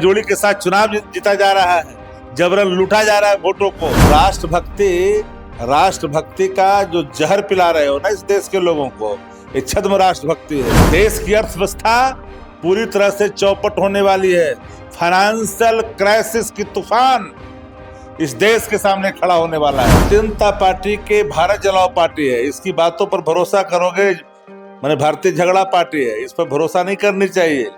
जोड़ी के साथ चुनाव जीता जा रहा है, जबरन लूटा जा रहा है वोटों को। राष्ट्रभक्ति का जो जहर पिला रहे हो ना इस देश के लोगों को, ये छद्म राष्ट्रभक्ति है। देश की अर्थव्यवस्था पूरी तरह से चौपट होने वाली है। फाइनेंशियल क्राइसिस की तूफान इस देश के सामने खड़ा होने वाला है। भारतीय जनता पार्टी के भारत जलाओ पार्टी है, इसकी बातों पर भरोसा करोगे मैंने भारतीय झगड़ा पार्टी है, इस पर भरोसा नहीं करनी चाहिए।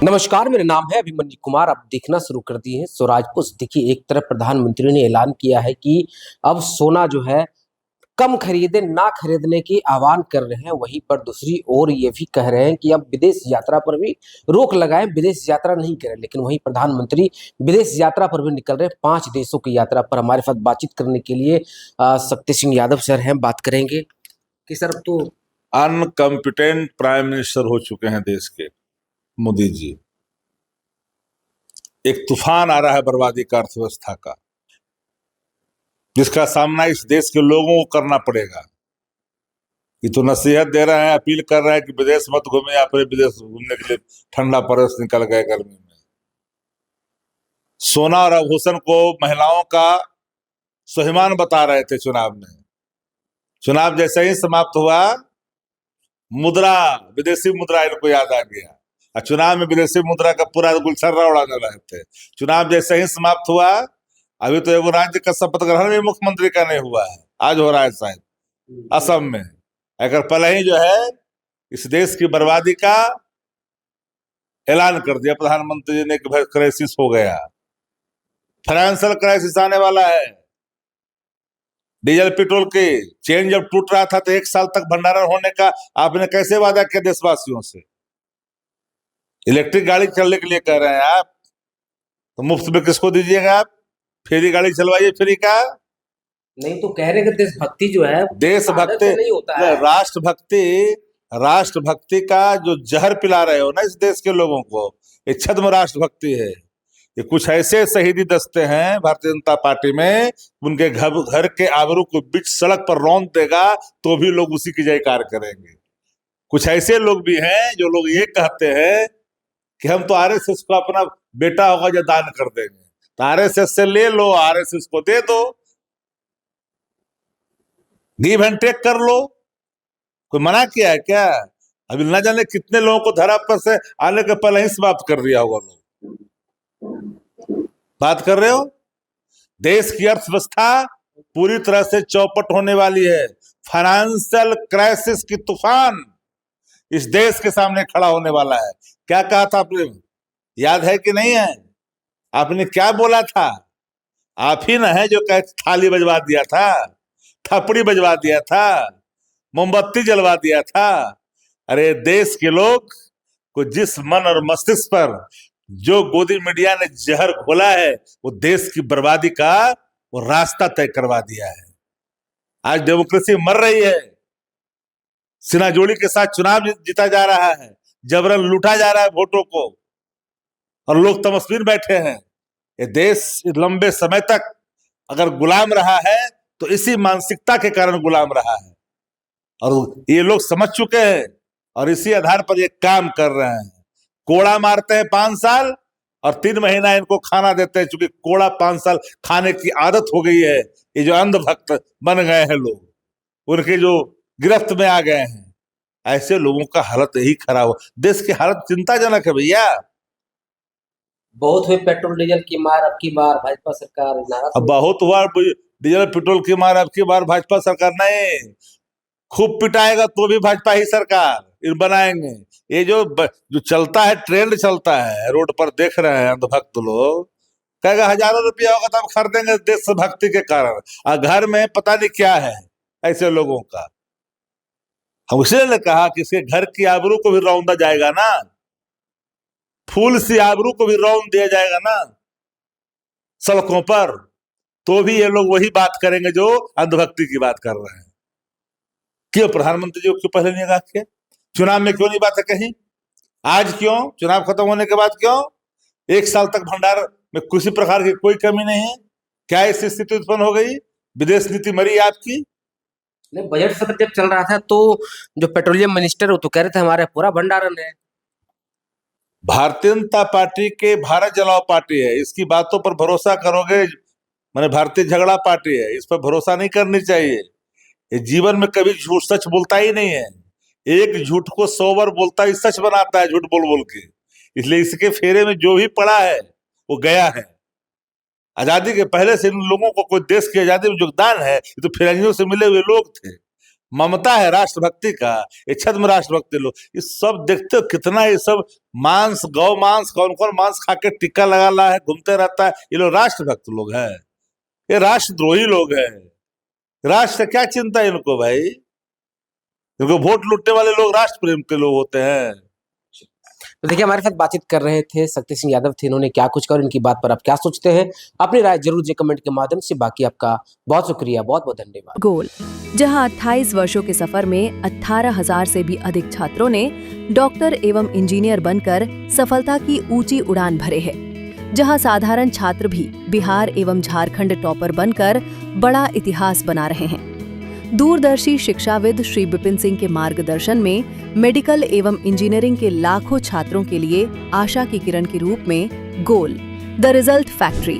नमस्कार, मेरा नाम है अभिमन्यु कुमार। आप देखना शुरू कर दिए हैं स्वराज पोस्ट। देखिए, एक तरफ प्रधानमंत्री ने ऐलान किया है कि अब सोना जो है कम खरीदे, ना खरीदने की आह्वान कर रहे हैं। वहीं पर दूसरी ओर ये भी कह रहे हैं कि अब विदेश यात्रा पर भी रोक लगाएं, विदेश यात्रा नहीं करें। लेकिन वहीं प्रधानमंत्री विदेश यात्रा पर भी निकल रहे हैं, 5 देशों की यात्रा पर। हमारे साथ बातचीत करने के लिए शक्ति सिंह यादव सर हैं। बात करेंगे कि सर अब तो अनकम्पिटेंट प्राइम मिनिस्टर हो चुके हैं देश के मोदी जी। एक तूफान आ रहा है बर्बादी का अर्थव्यवस्था का, जिसका सामना इस देश के लोगों को करना पड़ेगा। ये तो नसीहत दे रहे हैं, अपील कर रहे हैं कि विदेश मत घूमे, या फिर विदेश घूमने के लिए ठंडा परस निकल गए गर्मी में। सोना और आभूषण को महिलाओं का स्वाभिमान बता रहे थे चुनाव में। चुनाव जैसे ही समाप्त हुआ, मुद्रा, विदेशी मुद्रा इनको याद आ गया। और चुनाव में विदेशी मुद्रा का पूरा गुलछर्रा उड़ाने रहे थे। चुनाव जैसे ही समाप्त हुआ, अभी तो एगो राज्य का शपथ ग्रहण भी मुख्यमंत्री का नहीं हुआ है, आज हो रहा है शायद असम में। अगर पहले ही जो है इस देश की बर्बादी का ऐलान कर दिया प्रधानमंत्री जी ने कि भाई क्राइसिस हो गया, फाइनेंशियल क्राइसिस आने वाला है। डीजल पेट्रोल की चेन जब टूट रहा था तो 1 साल तक भंडारण होने का आपने कैसे वादा किया देशवासियों से? इलेक्ट्रिक गाड़ी चलने के लिए कह रहे हैं आप, तो मुफ्त में किसको दीजिएगा आप? फ्री गाड़ी चलवाइए, फ्री का नहीं तो कह रहे हैं कि देशभक्ति जो है, देशभक्ति नहीं होता है। राष्ट्रभक्ति का जो जहर पिला रहे हो ना इस देश के लोगों को, ये छद्म राष्ट्रभक्ति है। ये कुछ ऐसे शहीदी दस्ते हैं भारतीय जनता पार्टी में, उनके घर के आबरू को बीच सड़क पर रौंद देगा तो भी लोग उसी की जयकार करेंगे। कुछ ऐसे लोग भी हैं जो लोग ये कहते हैं कि हम तो आरएसएस को अपना बेटा होगा जो दान कर देंगे, तो आरएसएस से ले लो, आरएसएस को दे दो, गिव एंड टेक कर लो। कोई मना किया है क्या? अभी न जाने कितने लोगों को धरा पर से आने के पहले ही समाप्त कर दिया होगा लोग। बात कर रहे हो, देश की अर्थव्यवस्था पूरी तरह से चौपट होने वाली है। फाइनेंशियल क्राइसिस की तूफान इस देश के सामने खड़ा होने वाला है। क्या कहा था आपने, याद है कि नहीं है? आपने क्या बोला था? आप ही ना है जो थाली बजवा दिया था, थपड़ी बजवा दिया था, मोमबत्ती जलवा दिया था। अरे देश के लोग को जिस मन और मस्तिष्क पर जो गोदी मीडिया ने जहर घोला है, वो देश की बर्बादी का वो रास्ता तय करवा दिया है। आज डेमोक्रेसी मर रही है। सिन्हा जोड़ी के साथ चुनाव जीता जा रहा है, जबरन लूटा जा रहा है वोटों को, और लोग तमस्वीर बैठे हैं। ये देश लंबे समय तक अगर गुलाम रहा है तो इसी मानसिकता के कारण गुलाम रहा है, और ये लोग समझ चुके हैं और इसी आधार पर ये काम कर रहे हैं। कोड़ा मारते हैं 5 साल और 3 महीना इनको खाना देते हैं, क्योंकि कोड़ा 5 साल खाने की आदत हो गई है। ये जो अंधभक्त बन गए हैं लोग, उनके जो गिरफ्त में आ गए हैं, ऐसे लोगों का हालत यही खराब हो। देश की हालत चिंताजनक है भैया। बहुत हुई पेट्रोल डीजल की मार, अब की बार भाजपा सरकार। अब बहुत हुआ डीजल पेट्रोल की मार, अब की बार भाजपा सरकार नहीं, खूब पिटाएगा तो भी भाजपा ही सरकार बनाएंगे। ये जो चलता है, ट्रेंड चलता है रोड पर, देख रहे हैं अंधभक्त लोग, कहेगा हजारों रुपया होगा तब खरीदेंगे देशभक्ति के कारण, और घर में पता नहीं क्या है ऐसे लोगों का। हम इसलिए कहा कि इसके घर की आबरू को भी रौंदा जाएगा ना, फूल सी आबरू को भी रौंद दिया जाएगा ना सड़कों पर, तो भी ये लोग वही बात करेंगे जो अंधभक्ति की बात कर रहे हैं। क्यों प्रधानमंत्री जी को क्यों पहले नहीं कहा? किया चुनाव में क्यों नहीं बातें कही? आज क्यों? चुनाव खत्म होने के बाद क्यों? 1 साल तक भंडार में किसी प्रकार की कोई कमी नहीं है। क्या ऐसी स्थिति उत्पन्न हो गई? विदेश नीति मरी आपकी। नहीं, बजट सत्र जब चल रहा था तो जो पेट्रोलियम मिनिस्टर, वो तो कह रहे थे हमारे पूरा भंडारण है। भारतीय जनता पार्टी के भारत जलाओ पार्टी है, इसकी बातों पर भरोसा करोगे माने भारतीय झगड़ा पार्टी है, इस पर भरोसा नहीं करनी चाहिए। ये जीवन में कभी झूठ सच बोलता ही नहीं है, एक झूठ को 100 बार बोलता है, सच बनाता है झूठ बोल बोल के। इसलिए इसके फेरे में जो भी पड़ा है वो गया है। आजादी के पहले से इन लोगों को कोई देश की आजादी में योगदान है, ये तो फिरंगियों से मिले हुए लोग थे। ममता है राष्ट्रभक्ति का, ये छद्म राष्ट्रभक्ति लोग, ये सब देखते हो कितना ये सब मांस, गौ मांस, कौन कौन मांस खा के टिक्का लगा ला है, घूमते रहता है। ये लोग राष्ट्रभक्त लोग हैं, ये राष्ट्रद्रोही लोग हैं। राष्ट्र से क्या चिंता है इनको भाई? इनको वोट लूटने वाले लोग राष्ट्र प्रेम के लोग होते हैं। तो देखिए, हमारे साथ बातचीत कर रहे थे शक्ति सिंह यादव थे, इन्होंने क्या कुछ कहा, इनकी बात पर आप क्या सोचते हैं, अपनी राय जरूर दीजिए कमेंट के माध्यम से। बाकी आपका बहुत शुक्रिया, बहुत बहुत धन्यवाद। गोल, जहां 28 वर्षों के सफर में 18,000 से भी अधिक छात्रों ने डॉक्टर एवं इंजीनियर बनकर सफलता की ऊंची उड़ान भरे है, जहां साधारण छात्र भी बिहार एवं झारखंड टॉपर बनकर बड़ा इतिहास बना रहे हैं। दूरदर्शी शिक्षाविद श्री विपिन सिंह के मार्गदर्शन में मेडिकल एवं इंजीनियरिंग के लाखों छात्रों के लिए आशा की किरण के रूप में गोल, द रिजल्ट फैक्ट्री,